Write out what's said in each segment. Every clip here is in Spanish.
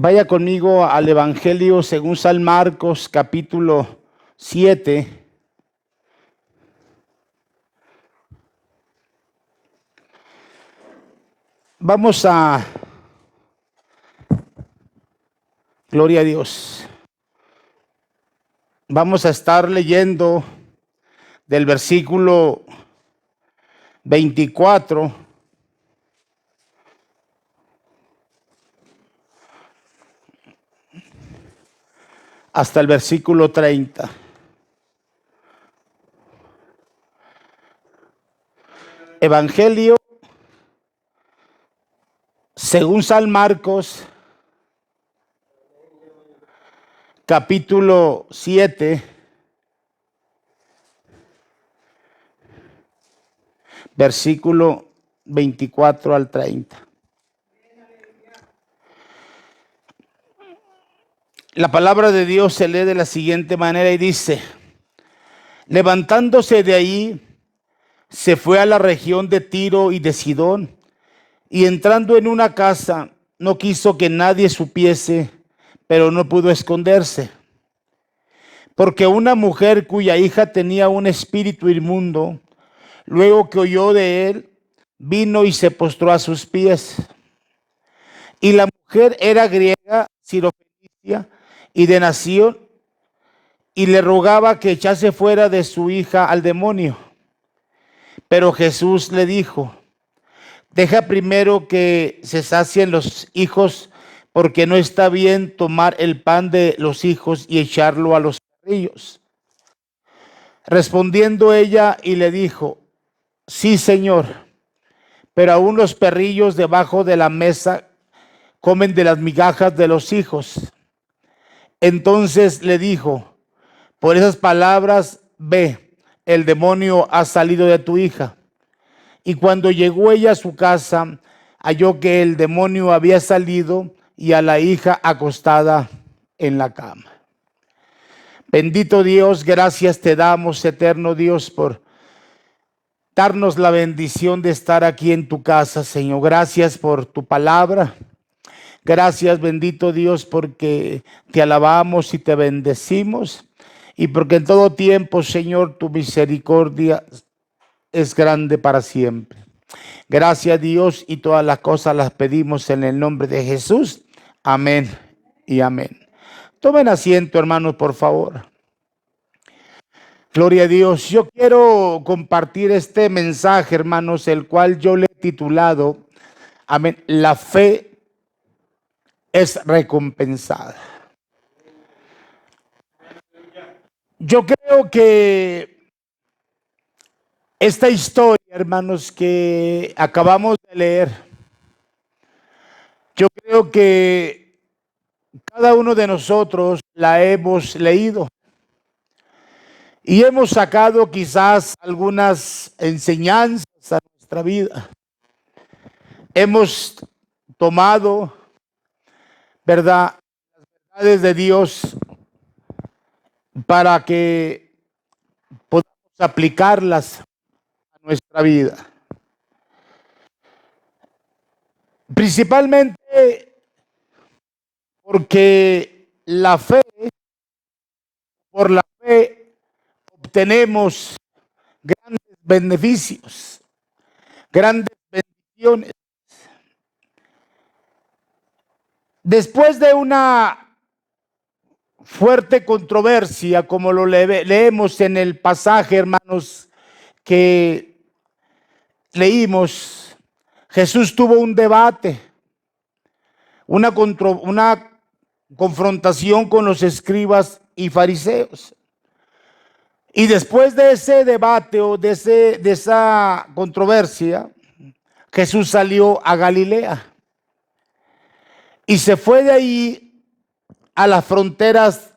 Vaya conmigo al Evangelio según San Marcos, capítulo 7. Vamos a, gloria a Dios, vamos a estar leyendo del versículo 24 hasta el versículo 30. Evangelio según San Marcos, capítulo 7, versículo 24 al 30. La palabra de Dios se lee de la siguiente manera y dice: levantándose de ahí, se fue a la región de Tiro y de Sidón, y entrando en una casa, no quiso que nadie supiese, pero no pudo esconderse. Porque una mujer cuya hija tenía un espíritu inmundo, luego que oyó de él, vino y se postró a sus pies. Y la mujer era griega, sirofenicia, y de nación, y le rogaba que echase fuera de su hija al demonio. Pero Jesús le dijo: deja primero que se sacien los hijos, porque no está bien tomar el pan de los hijos y echarlo a los perrillos. Respondiendo ella y le dijo: sí, Señor, pero aún los perrillos debajo de la mesa comen de las migajas de los hijos. Entonces le dijo: por esas palabras, ve, el demonio ha salido de tu hija. Y cuando llegó ella a su casa, halló que el demonio había salido y a la hija acostada en la cama. Bendito Dios, gracias te damos, eterno Dios, por darnos la bendición de estar aquí en tu casa, Señor. Gracias por tu palabra. Gracias, bendito Dios, porque te alabamos y te bendecimos, y porque en todo tiempo, Señor, tu misericordia es grande para siempre. Gracias, Dios, y todas las cosas las pedimos en el nombre de Jesús. Amén y amén. Tomen asiento, hermanos, por favor. Gloria a Dios. Yo quiero compartir este mensaje, hermanos, el cual yo le he titulado, amén, la fe es recompensada. Yo creo que esta historia, hermanos, que acabamos de leer, yo creo que cada uno de nosotros la hemos leído y hemos sacado quizás algunas enseñanzas a nuestra vida. Hemos tomado, ¿verdad?, las verdades de Dios para que podamos aplicarlas a nuestra vida. Principalmente porque por la fe obtenemos grandes beneficios, grandes bendiciones. Después de una fuerte controversia, como lo leemos en el pasaje, hermanos, que leímos, Jesús tuvo un debate, una confrontación con los escribas y fariseos. Y después de ese debate o de esa controversia, Jesús salió a Galilea y se fue de ahí a las fronteras,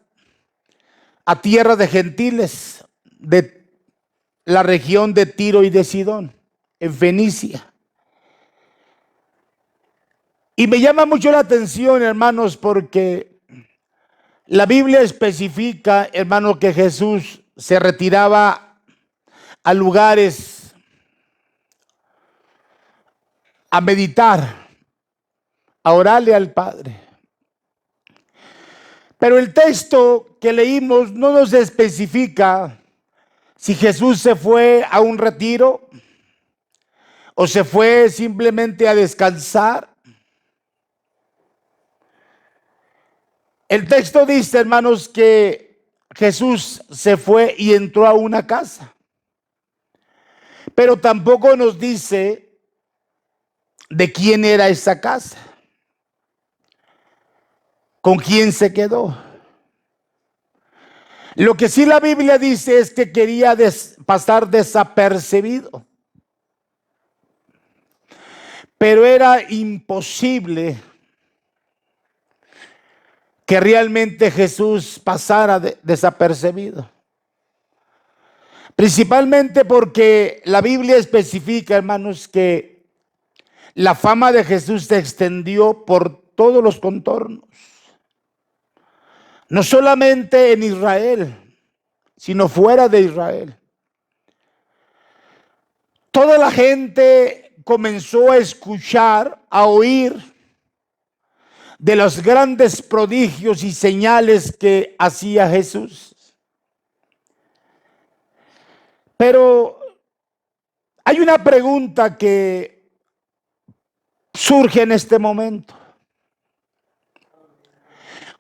a tierra de gentiles, de la región de Tiro y de Sidón, en Fenicia. Y me llama mucho la atención, hermanos, porque la Biblia especifica, hermanos, que Jesús se retiraba a lugares a meditar, a orarle al Padre. Pero el texto que leímos no nos especifica si Jesús se fue a un retiro o se fue simplemente a descansar. El texto dice, hermanos, que Jesús se fue y entró a una casa. Pero tampoco nos dice de quién era esa casa, con quién se quedó. Lo que sí la Biblia dice es que quería pasar desapercibido. Pero era imposible que realmente Jesús pasara desapercibido. Principalmente porque la Biblia especifica, hermanos, que la fama de Jesús se extendió por todos los contornos. No solamente en Israel, sino fuera de Israel. Toda la gente comenzó a escuchar, a oír de los grandes prodigios y señales que hacía Jesús. Pero hay una pregunta que surge en este momento.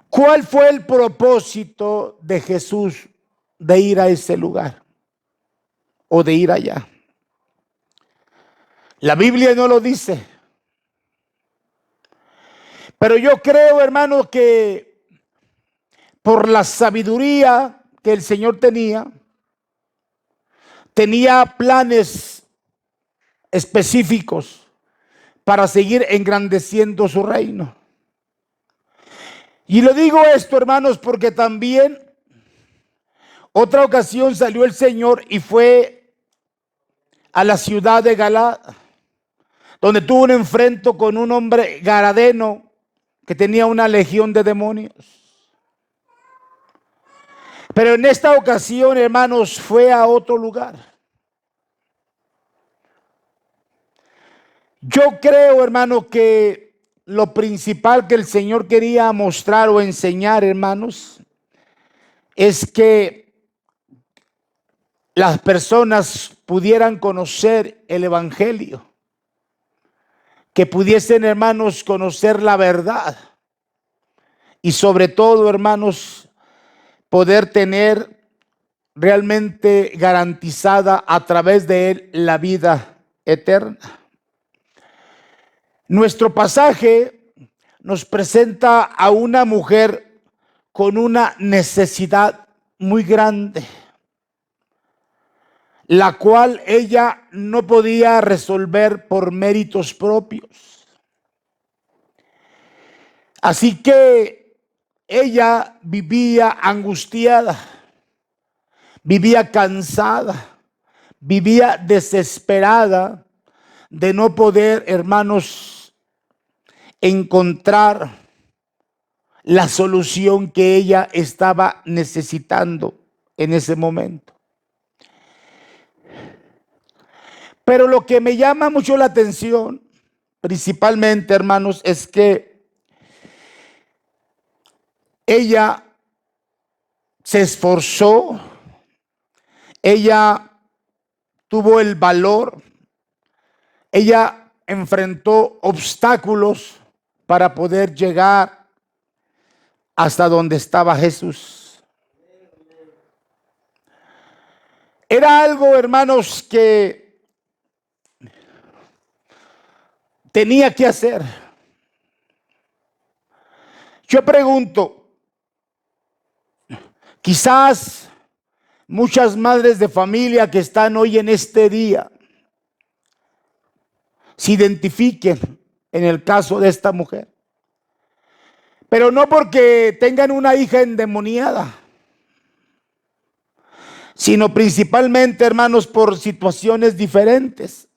¿Cuál fue el propósito de Jesús de ir a ese lugar o de ir allá? La Biblia no lo dice. Pero yo creo, hermano, que por la sabiduría que el Señor tenía planes específicos para seguir engrandeciendo su reino. Y lo digo esto, hermanos, porque también otra ocasión salió el Señor y fue a la ciudad de Galaad, donde tuvo un enfrento con un hombre garadeno que tenía una legión de demonios. Pero en esta ocasión, hermanos, fue a otro lugar. Yo creo, hermano, que lo principal que el Señor quería mostrar o enseñar, hermanos, es que las personas pudieran conocer el Evangelio, que pudiesen, hermanos, conocer la verdad y sobre todo, hermanos, poder tener realmente garantizada a través de él la vida eterna. Nuestro pasaje nos presenta a una mujer con una necesidad muy grande, la cual ella no podía resolver por méritos propios. Así que ella vivía angustiada, vivía cansada, vivía desesperada de no poder, hermanos, encontrar la solución que ella estaba necesitando en ese momento. Pero lo que me llama mucho la atención, principalmente, hermanos, es que ella se esforzó, ella tuvo el valor, ella enfrentó obstáculos para poder llegar hasta donde estaba Jesús. Era algo, hermanos, que tenía que hacer. Yo pregunto, quizás muchas madres de familia que están hoy en este día se identifiquen en el caso de esta mujer, pero no porque tengan una hija endemoniada, sino principalmente, hermanos, por situaciones diferentes.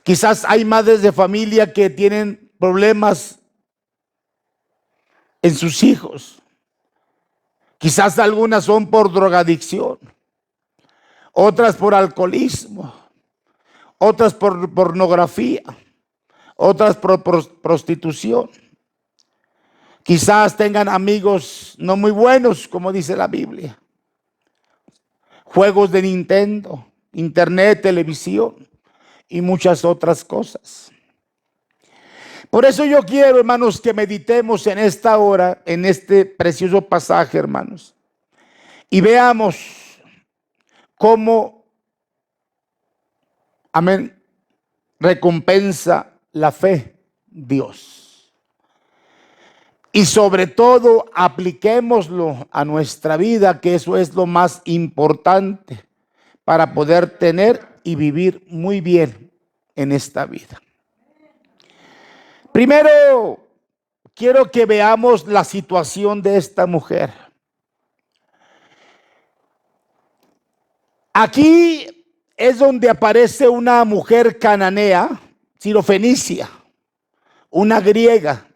Quizás hay madres de familia que tienen problemas en sus hijos. Quizás algunas son por drogadicción, otras por alcoholismo, otras por pornografía, otras por prostitución. Quizás tengan amigos no muy buenos, como dice la Biblia. Juegos de Nintendo, internet, televisión y muchas otras cosas. Por eso yo quiero, hermanos, que meditemos en esta hora, en este precioso pasaje, hermanos, y veamos cómo, amén, recompensa la fe Dios. Y sobre todo, apliquémoslo a nuestra vida, que eso es lo más importante para poder tener y vivir muy bien en esta vida. Primero, quiero que veamos la situación de esta mujer. Aquí es donde aparece una mujer cananea, sirofenicia, una griega.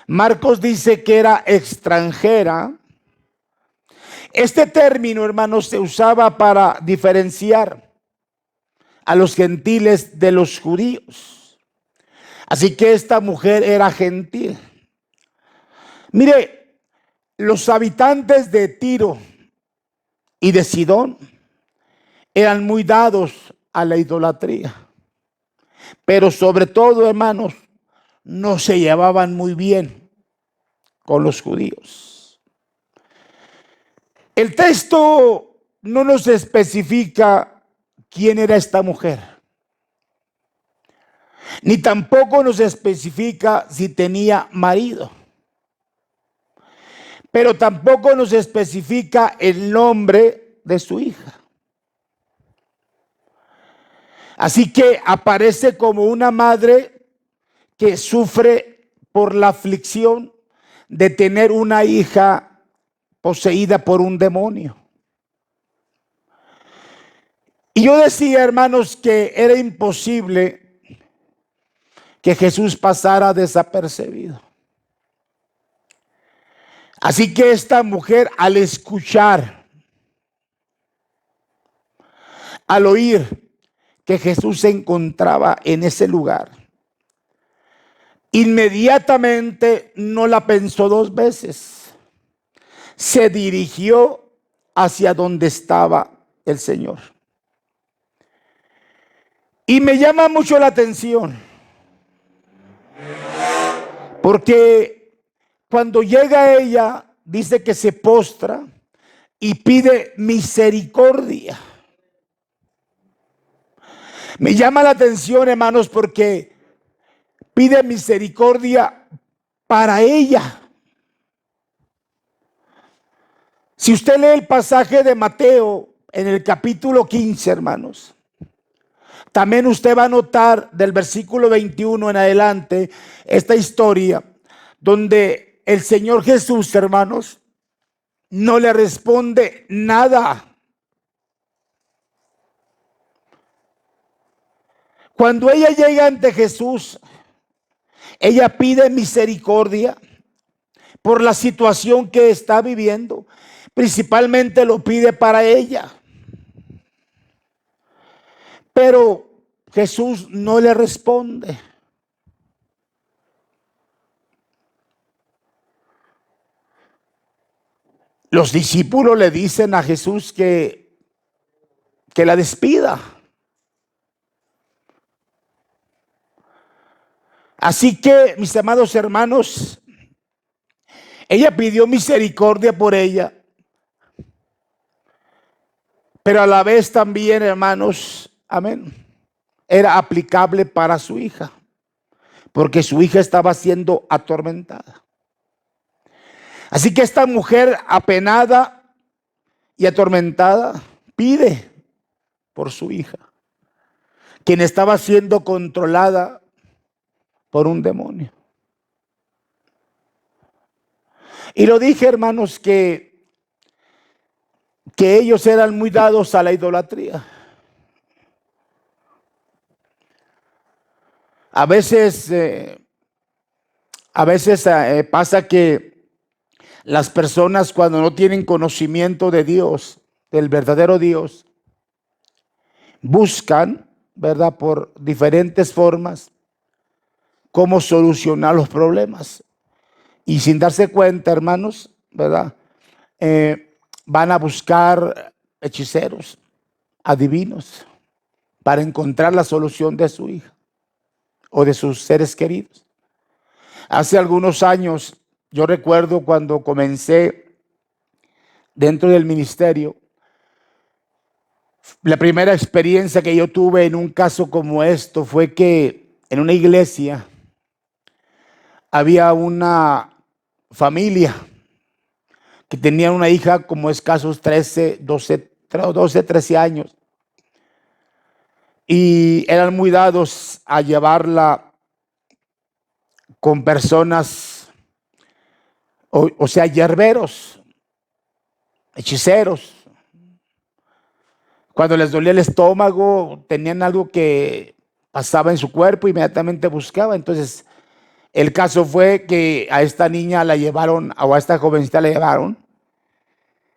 Marcos dice que era extranjera. Este término, hermanos, se usaba para diferenciar a los gentiles de los judíos. Así que esta mujer era gentil. Mire, los habitantes de Tiro y de Sidón eran muy dados a la idolatría. Pero sobre todo, hermanos, no se llevaban muy bien con los judíos. El texto no nos especifica quién era esta mujer, ni tampoco nos especifica si tenía marido, pero tampoco nos especifica el nombre de su hija. Así que aparece como una madre que sufre por la aflicción de tener una hija poseída por un demonio. Y yo decía, hermanos, que era imposible que Jesús pasara desapercibido. Así que esta mujer, al escuchar, al oír que Jesús se encontraba en ese lugar, inmediatamente no la pensó dos veces. Se dirigió hacia donde estaba el Señor. Y me llama mucho la atención, porque cuando llega ella, dice que se postra y pide misericordia. Me llama la atención, hermanos, porque pide misericordia para ella. Si usted lee el pasaje de Mateo en el capítulo 15, hermanos, también usted va a notar del versículo 21 en adelante esta historia donde el Señor Jesús, hermanos, no le responde nada. Cuando ella llega ante Jesús, ella pide misericordia por la situación que está viviendo. Principalmente lo pide para ella. Pero Jesús no le responde. Los discípulos le dicen a Jesús que la despida. Así que, mis amados hermanos, ella pidió misericordia por ella, pero a la vez también, hermanos, amén, era aplicable para su hija, porque su hija estaba siendo atormentada. Así que esta mujer apenada y atormentada pide por su hija, quien estaba siendo controlada por un demonio. Y lo dije, hermanos, que ellos eran muy dados a la idolatría. A veces pasa que las personas, cuando no tienen conocimiento de Dios, del verdadero Dios, buscan, ¿verdad?, por diferentes formas cómo solucionar los problemas. Y sin darse cuenta, hermanos, ¿verdad? Van a buscar hechiceros, adivinos, para encontrar la solución de su hija o de sus seres queridos. Hace algunos años, yo recuerdo cuando comencé dentro del ministerio, la primera experiencia que yo tuve en un caso como esto fue que en una iglesia había una familia que tenía una hija como escasos 13 años, y eran muy dados a llevarla con personas, o sea, yerberos, hechiceros. Cuando les dolía el estómago, tenían algo que pasaba en su cuerpo, inmediatamente buscaba. Entonces, el caso fue que a esta niña la llevaron, o a esta jovencita la llevaron,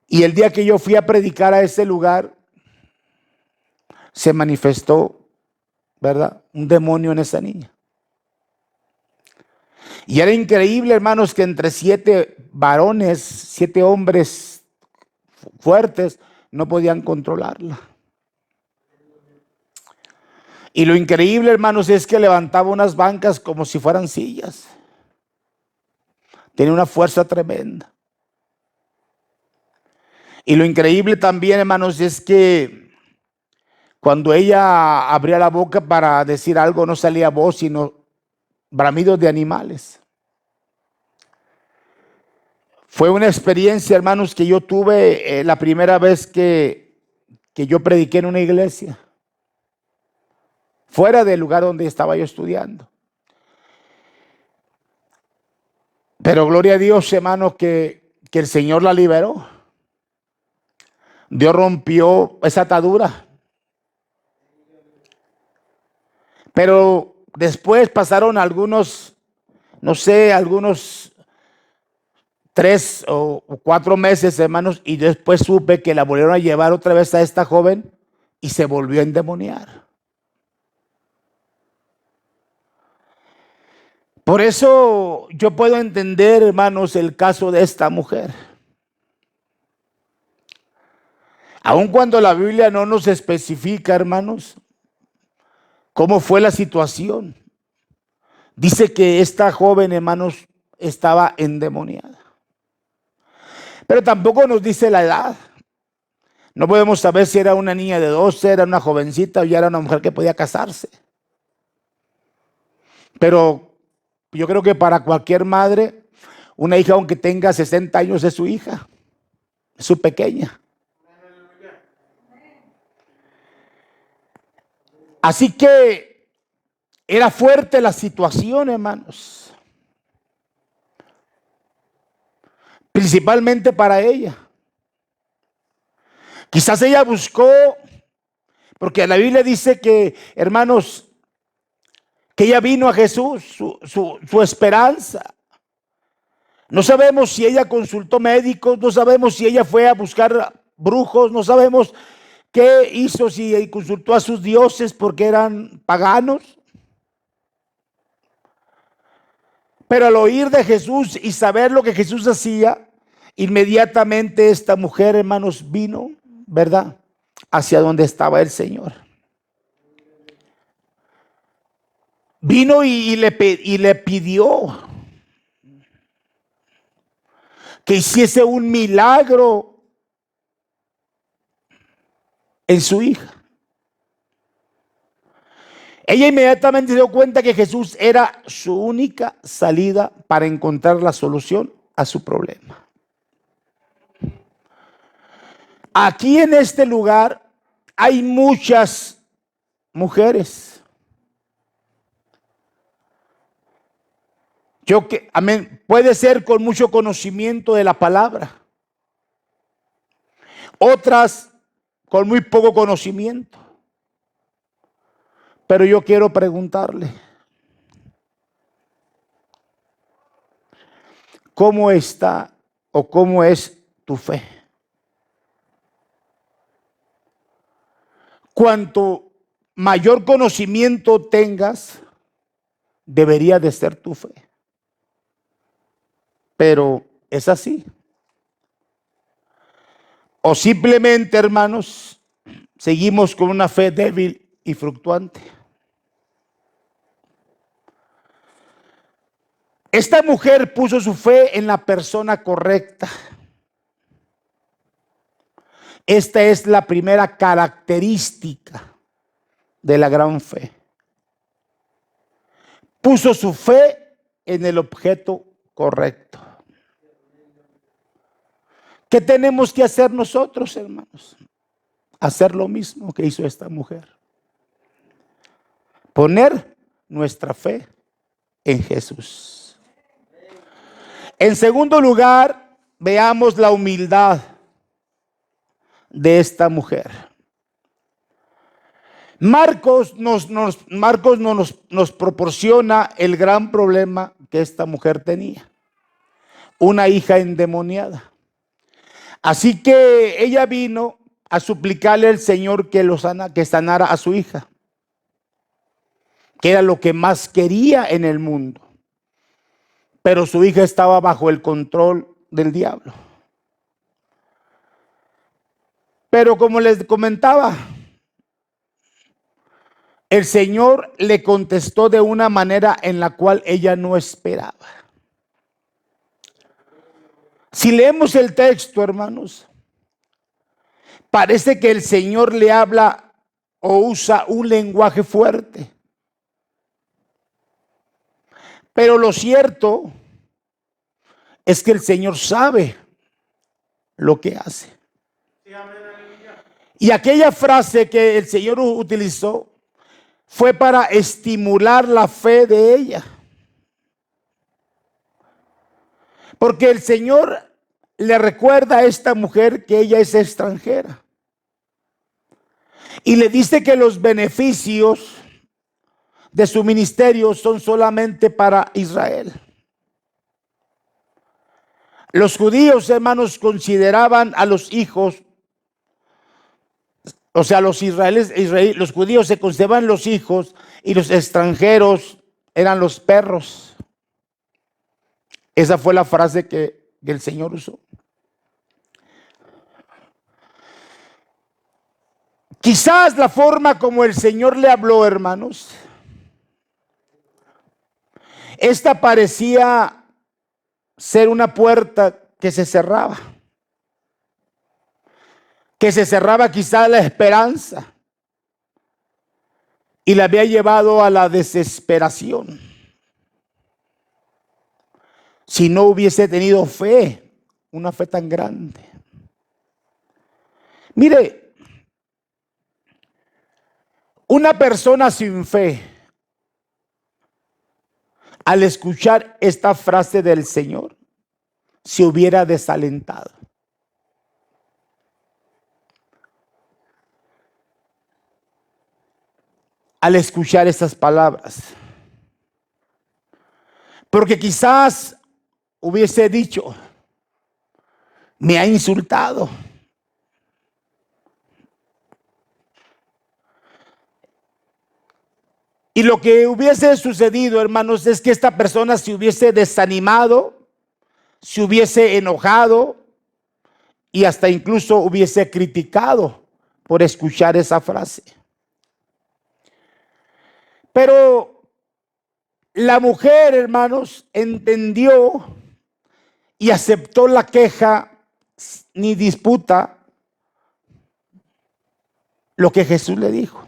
y el día que yo fui a predicar a ese lugar, se manifestó, ¿verdad?, un demonio en esa niña. Y era increíble, hermanos, que entre 7 varones, 7 hombres fuertes, no podían controlarla. Y lo increíble, hermanos, es que levantaba unas bancas como si fueran sillas. Tenía una fuerza tremenda. Y lo increíble también, hermanos, es que cuando ella abría la boca para decir algo, no salía voz, sino bramidos de animales. Fue una experiencia, hermanos, que yo tuve la primera vez que yo prediqué en una iglesia, fuera del lugar donde estaba yo estudiando. Pero gloria a Dios, hermano, que el Señor la liberó. Dios rompió esa atadura. Pero después pasaron algunos, no sé, algunos 3 o 4 meses, hermanos, y después supe que la volvieron a llevar otra vez a esta joven y se volvió a endemoniar. Por eso yo puedo entender, hermanos, el caso de esta mujer. Aun cuando la Biblia no nos especifica, hermanos, cómo fue la situación. Dice que esta joven, hermanos, estaba endemoniada. Pero tampoco nos dice la edad. No podemos saber si era una niña de 12, era una jovencita o ya era una mujer que podía casarse. Pero yo creo que para cualquier madre, una hija aunque tenga 60 años es su hija, es su pequeña. Así que era fuerte la situación, hermanos. Principalmente para ella. Quizás ella buscó, porque la Biblia dice que, hermanos, que ella vino a Jesús, su esperanza. No sabemos si ella consultó médicos, no sabemos si ella fue a buscar brujos, no sabemos qué hizo, si consultó a sus dioses porque eran paganos. Pero al oír de Jesús y saber lo que Jesús hacía, inmediatamente esta mujer, hermanos, vino, ¿verdad?, hacia donde estaba el Señor. Vino y le pidió que hiciese un milagro en su hija. Ella inmediatamente se dio cuenta que Jesús era su única salida para encontrar la solución a su problema. Aquí en este lugar hay muchas mujeres. Amén, puede ser con mucho conocimiento de la palabra. Otras con muy poco conocimiento. Pero yo quiero preguntarle, ¿cómo está o cómo es tu fe? Cuanto mayor conocimiento tengas, debería de ser tu fe. pero es así. O simplemente, hermanos, seguimos con una fe débil y fluctuante. Esta mujer puso su fe en la persona correcta. Esta es la primera característica de la gran fe. Puso su fe en el objeto correcto. ¿Qué tenemos que hacer nosotros, hermanos? Hacer lo mismo que hizo esta mujer. Poner nuestra fe en Jesús. En segundo lugar, veamos la humildad de esta mujer. Marcos nos proporciona el gran problema que esta mujer tenía. Una hija endemoniada. Así que ella vino a suplicarle al Señor que sanara a su hija, que era lo que más quería en el mundo. Pero su hija estaba bajo el control del diablo. Pero como les comentaba, el Señor le contestó de una manera en la cual ella no esperaba. Si leemos el texto, hermanos, parece que el Señor le habla o usa un lenguaje fuerte. Pero lo cierto es que el Señor sabe lo que hace. Y aquella frase que el Señor utilizó fue para estimular la fe de ella. Porque el Señor le recuerda a esta mujer que ella es extranjera. Y le dice que los beneficios de su ministerio son solamente para Israel. Los judíos, hermanos, consideraban a los hijos, o sea, los los judíos se consideraban los hijos y los extranjeros eran los perros. Esa fue la frase que el Señor usó. Quizás la forma como el Señor le habló, hermanos, esta parecía ser una puerta que se cerraba. Que se cerraba quizás la esperanza y la había llevado a la desesperación. Si no hubiese tenido fe, una fe tan grande. Mire, una persona sin fe, al escuchar esta frase del Señor, se hubiera desalentado. Al escuchar estas palabras. Porque quizás hubiese dicho, me ha insultado. Y lo que hubiese sucedido, hermanos, es que esta persona se hubiese desanimado, se hubiese enojado y hasta incluso hubiese criticado por escuchar esa frase. Pero la mujer, hermanos, entendió y aceptó la queja ni disputa lo que Jesús le dijo.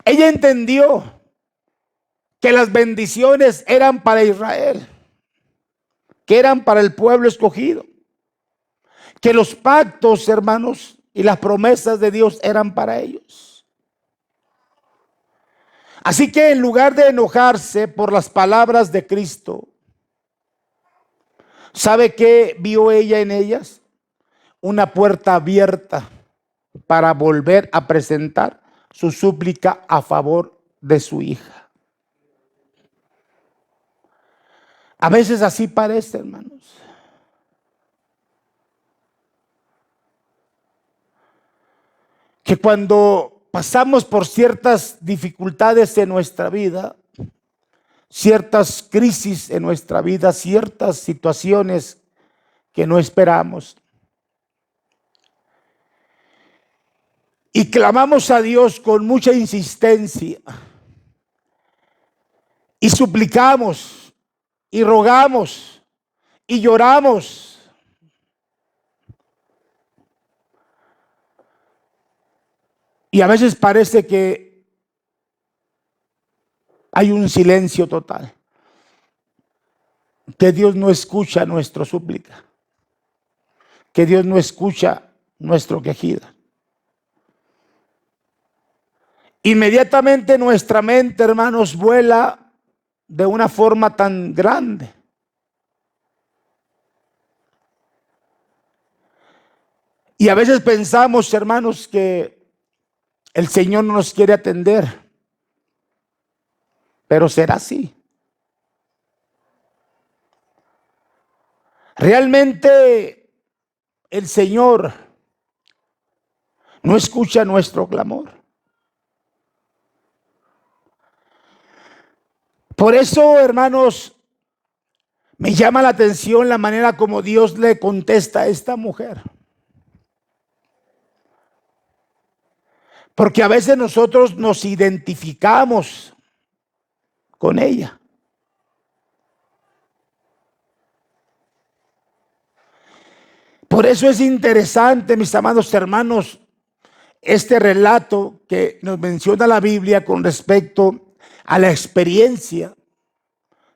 Ella entendió que las bendiciones eran para Israel, que eran para el pueblo escogido, que los pactos, hermanos, y las promesas de Dios eran para ellos. Así que en lugar de enojarse por las palabras de Cristo, ¿sabe qué vio ella en ellas? Una puerta abierta para volver a presentar su súplica a favor de su hija. A veces así parece, hermanos. Que cuando pasamos por ciertas dificultades en nuestra vida, ciertas crisis en nuestra vida, ciertas situaciones que no esperamos. Y clamamos a Dios con mucha insistencia. Y suplicamos, y rogamos, y lloramos. Y a veces parece que hay un silencio total, que Dios no escucha nuestra súplica, que Dios no escucha nuestro quejido. Inmediatamente nuestra mente, hermanos, vuela de una forma tan grande. Y a veces pensamos, hermanos, que el Señor no nos quiere atender. Pero será así. Realmente el Señor no escucha nuestro clamor. Por eso, hermanos, me llama la atención la manera como Dios le contesta a esta mujer. Porque a veces nosotros nos identificamos con ella. Por eso es interesante, mis amados hermanos, este relato que nos menciona la Biblia con respecto a la experiencia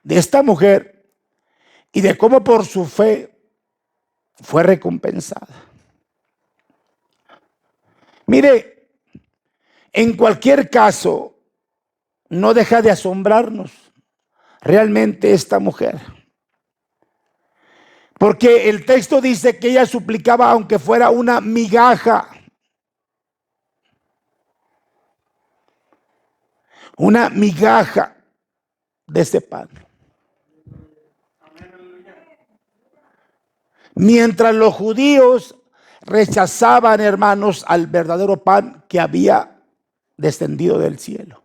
de esta mujer y de cómo por su fe fue recompensada. Mire, en cualquier caso, no deja de asombrarnos realmente esta mujer. Porque el texto dice que ella suplicaba aunque fuera una migaja. Una migaja de ese pan. Mientras los judíos rechazaban, hermanos, al verdadero pan que había descendido del cielo.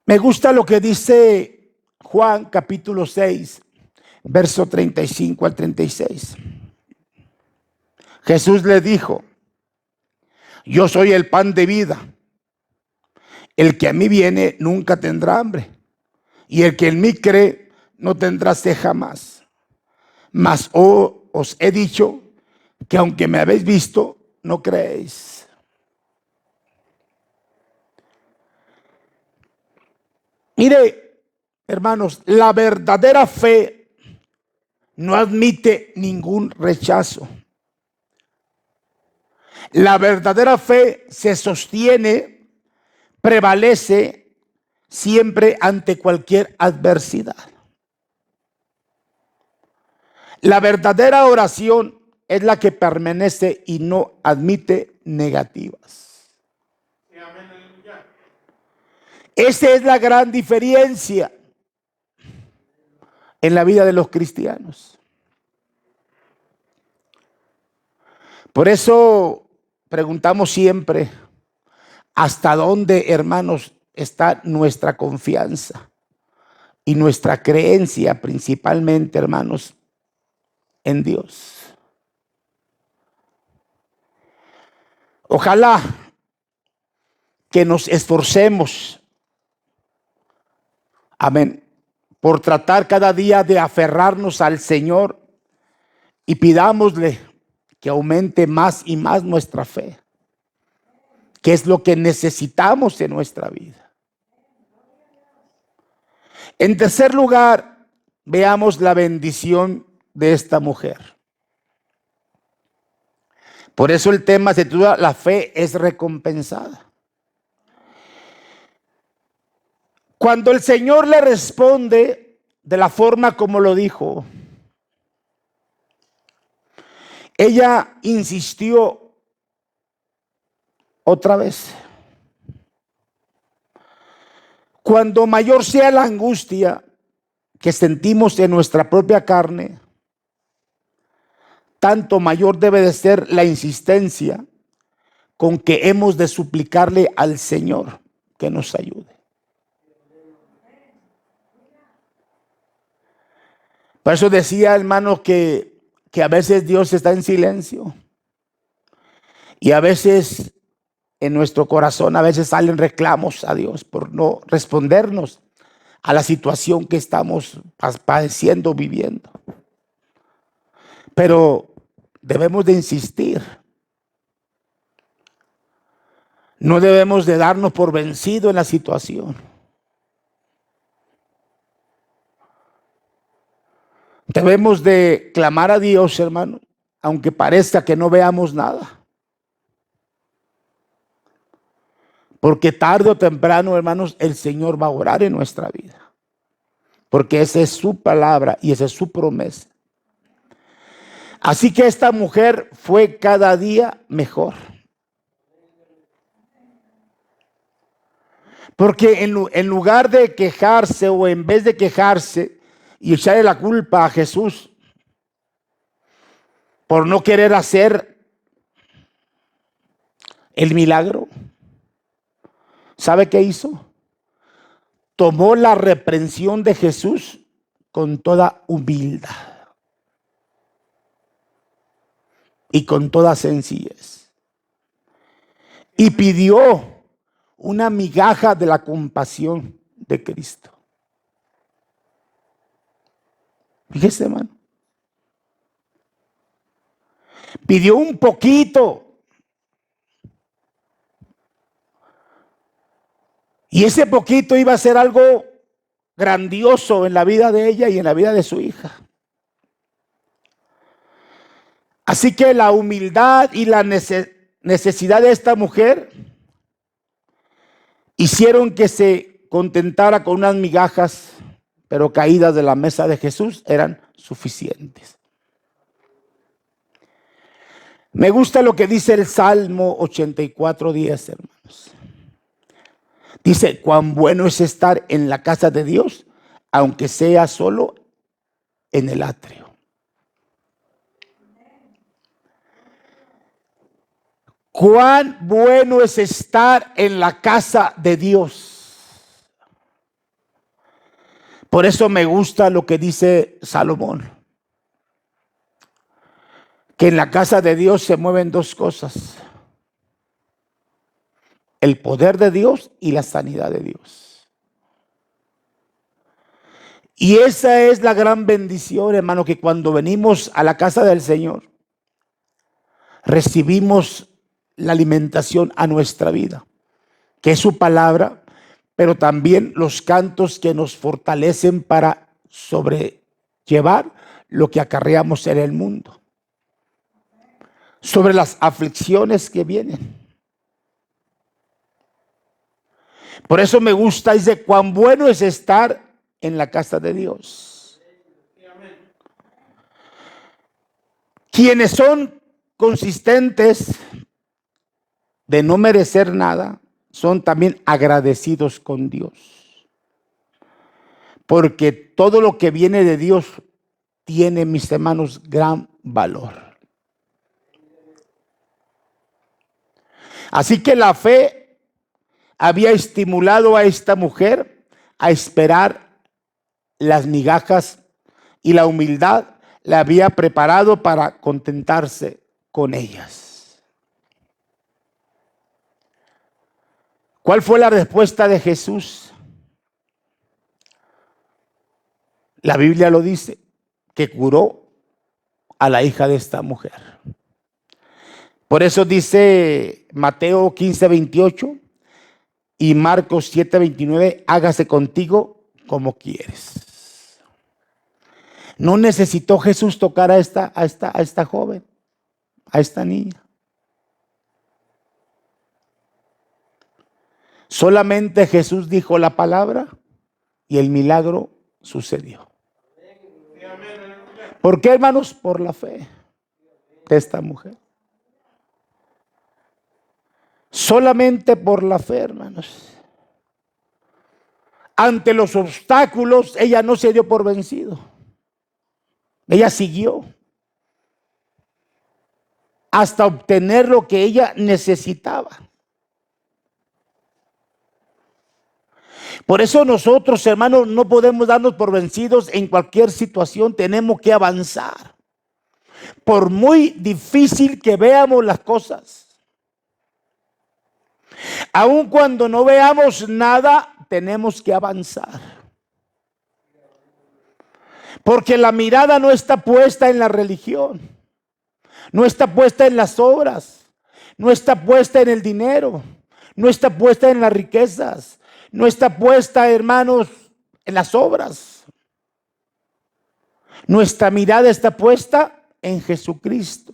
Me gusta lo que dice Juan capítulo 6, verso 35 al 36. Jesús le dijo: yo soy el pan de vida. El que a mí viene nunca tendrá hambre, y el que en mí cree no tendrá sed jamás. Mas os he dicho que aunque me habéis visto, no creéis. Mire, hermanos, la verdadera fe no admite ningún rechazo. La verdadera fe se sostiene, prevalece siempre ante cualquier adversidad. La verdadera oración es la que permanece y no admite negativas. Esa es la gran diferencia en la vida de los cristianos. Por eso preguntamos siempre, ¿hasta dónde, hermanos, está nuestra confianza y nuestra creencia, principalmente, hermanos, en Dios? Ojalá que nos esforcemos, amén, por tratar cada día de aferrarnos al Señor y pidámosle que aumente más y más nuestra fe, que es lo que necesitamos en nuestra vida. En tercer lugar, veamos la bendición de esta mujer. Por eso el tema se titula La fe es recompensada. Cuando el Señor le responde de la forma como lo dijo, ella insistió otra vez. Cuando mayor sea la angustia que sentimos en nuestra propia carne, tanto mayor debe de ser la insistencia con que hemos de suplicarle al Señor que nos ayude. Por eso decía, hermano, que a veces Dios está en silencio. Y a veces en nuestro corazón, a veces salen reclamos a Dios por no respondernos a la situación que estamos padeciendo, viviendo. Pero debemos de insistir. No debemos de darnos por vencido en la situación. Debemos de clamar a Dios, hermano, aunque parezca que no veamos nada. Porque tarde o temprano, hermanos, el Señor va a orar en nuestra vida. Porque esa es su palabra y esa es su promesa. Así que esta mujer fue cada día mejor. Porque en lugar de quejarse o en vez de quejarse y echarle la culpa a Jesús por no querer hacer el milagro, ¿sabe qué hizo? Tomó la reprensión de Jesús con toda humildad y con toda sencillez. Y pidió una migaja de la compasión de Cristo. Fíjese, hermano. Pidió un poquito. Y ese poquito iba a ser algo grandioso en la vida de ella y en la vida de su hija. Así que la humildad y la necesidad de esta mujer hicieron que se contentara con unas migajas, pero caídas de la mesa de Jesús eran suficientes. Me gusta lo que dice el Salmo 84:10, hermanos. Dice, cuán bueno es estar en la casa de Dios, aunque sea solo en el atrio. Cuán bueno es estar en la casa de Dios. Por eso me gusta lo que dice Salomón. Que en la casa de Dios se mueven dos cosas. El poder de Dios y la sanidad de Dios. Y esa es la gran bendición, hermano, que cuando venimos a la casa del Señor, recibimos la alimentación a nuestra vida, que es su palabra, pero también los cantos que nos fortalecen para sobrellevar lo que acarreamos en el mundo, sobre las aflicciones que vienen. Por eso me gusta, dice, cuán bueno es estar en la casa de Dios. Quienes son consistentes de no merecer nada, son también agradecidos con Dios. Porque todo lo que viene de Dios tiene, mis hermanos, gran valor. Así que la fe había estimulado a esta mujer a esperar las migajas y la humildad la había preparado para contentarse con ellas. ¿Cuál fue la respuesta de Jesús? La Biblia lo dice, que curó a la hija de esta mujer. Por eso dice Mateo 15:28 y Marcos 7:29, hágase contigo como quieres. No necesitó Jesús tocar a esta joven, a esta niña. Solamente Jesús dijo la palabra y el milagro sucedió. ¿Por qué, hermanos? Por la fe de esta mujer. Solamente por la fe, hermanos. Ante los obstáculos, ella no se dio por vencido. Ella siguió hasta obtener lo que ella necesitaba. Por eso nosotros, hermanos, no podemos darnos por vencidos en cualquier situación. Tenemos que avanzar. Por muy difícil que veamos las cosas, aun cuando no veamos nada, tenemos que avanzar. Porque la mirada no está puesta en la religión, no está puesta en las obras, no está puesta en el dinero, no está puesta en las riquezas, no está puesta, hermanos, en las obras. Nuestra mirada está puesta en Jesucristo.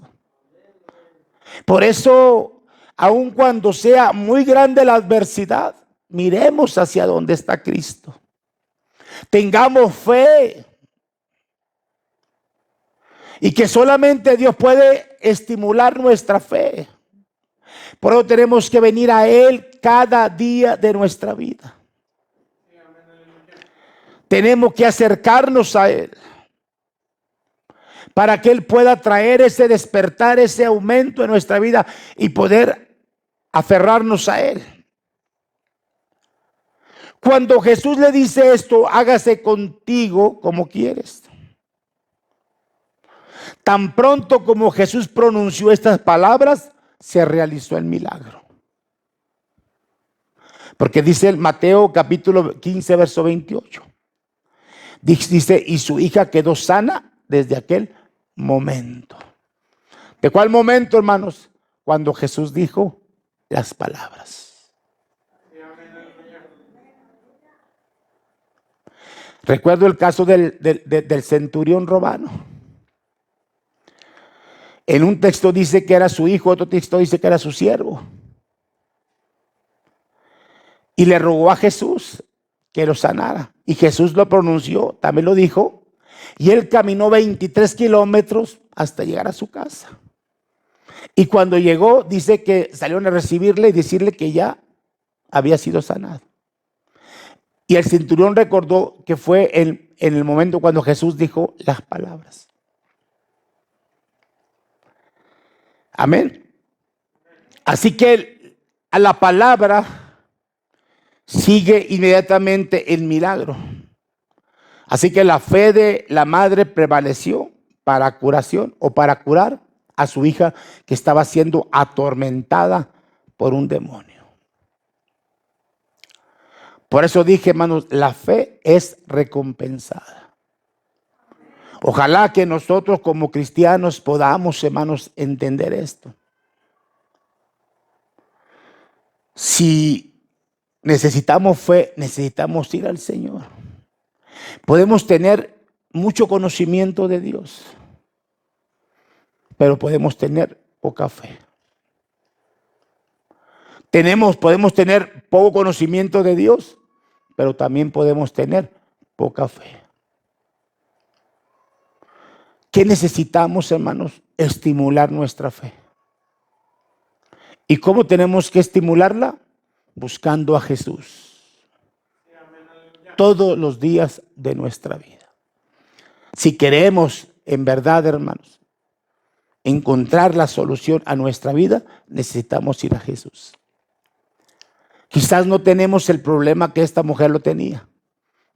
Por eso, aun cuando sea muy grande la adversidad, miremos hacia donde está Cristo. Tengamos fe. Y que solamente Dios puede estimular nuestra fe. Por eso tenemos que venir a Él cada día de nuestra vida. Tenemos que acercarnos a Él para que Él pueda traer ese despertar, ese aumento en nuestra vida y poder aferrarnos a Él. Cuando Jesús le dice esto, hágase contigo como quieres. Tan pronto como Jesús pronunció estas palabras, se realizó el milagro. Porque dice el Mateo capítulo 15, verso 28. Dice, y su hija quedó sana desde aquel momento. ¿De cuál momento, hermanos? Cuando Jesús dijo las palabras. Recuerdo el caso del centurión romano. En un texto dice que era su hijo, otro texto dice que era su siervo. Y le rogó a Jesús que lo sanara. Y Jesús lo pronunció, también lo dijo. Y él caminó 23 kilómetros hasta llegar a su casa. Y cuando llegó, dice que salieron a recibirle y decirle que ya había sido sanado. Y el centurión recordó que fue en el momento cuando Jesús dijo las palabras. Amén. Así que a la palabra sigue inmediatamente el milagro. Así que la fe de la madre prevaleció para curación o para curar a su hija que estaba siendo atormentada por un demonio. Por eso dije, hermanos, la fe es recompensada. Ojalá que nosotros como cristianos podamos, hermanos, entender esto. Si necesitamos fe, necesitamos ir al Señor. Podemos tener mucho conocimiento de Dios, pero podemos tener poca fe. Podemos tener poco conocimiento de Dios, pero también podemos tener poca fe. ¿Qué necesitamos, hermanos? Estimular nuestra fe. ¿Y cómo tenemos que estimularla? Buscando a Jesús todos los días de nuestra vida. Si queremos, en verdad, hermanos, encontrar la solución a nuestra vida, necesitamos ir a Jesús. Quizás no tenemos el problema que esta mujer lo tenía,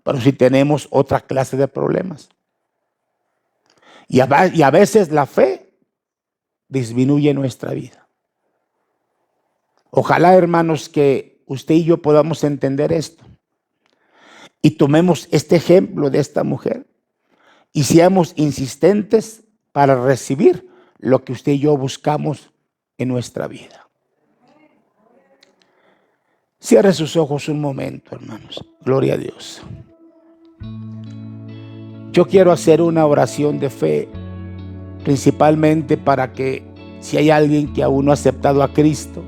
pero sí tenemos otra clase de problemas. Y a veces la fe disminuye nuestra vida. Ojalá, hermanos, que usted y yo podamos entender esto. Y tomemos este ejemplo de esta mujer. Y seamos insistentes para recibir lo que usted y yo buscamos en nuestra vida. Cierre sus ojos un momento, hermanos. Gloria a Dios. Yo quiero hacer una oración de fe, principalmente para que si hay alguien que aún no ha aceptado a Cristo,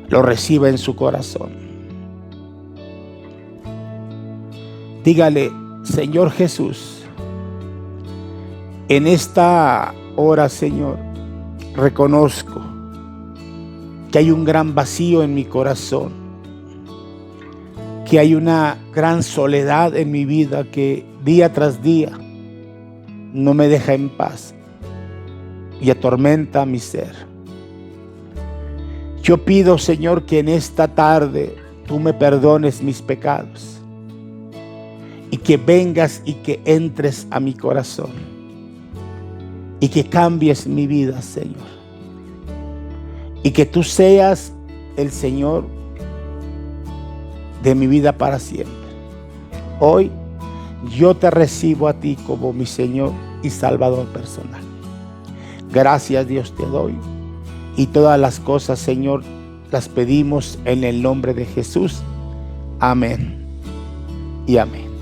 lo reciba en su corazón. Dígale, Señor Jesús, en esta hora, Señor, reconozco que hay un gran vacío en mi corazón, que hay una gran soledad en mi vida que día tras día no me deja en paz y atormenta mi ser. Yo pido, Señor, que en esta tarde tú me perdones mis pecados y que vengas y que entres a mi corazón y que cambies mi vida, Señor, y que tú seas el Señor de mi vida para siempre. Hoy yo te recibo a ti como mi Señor y Salvador personal. Gracias, Dios, te doy. Y todas las cosas, Señor, las pedimos en el nombre de Jesús. Amén y amén.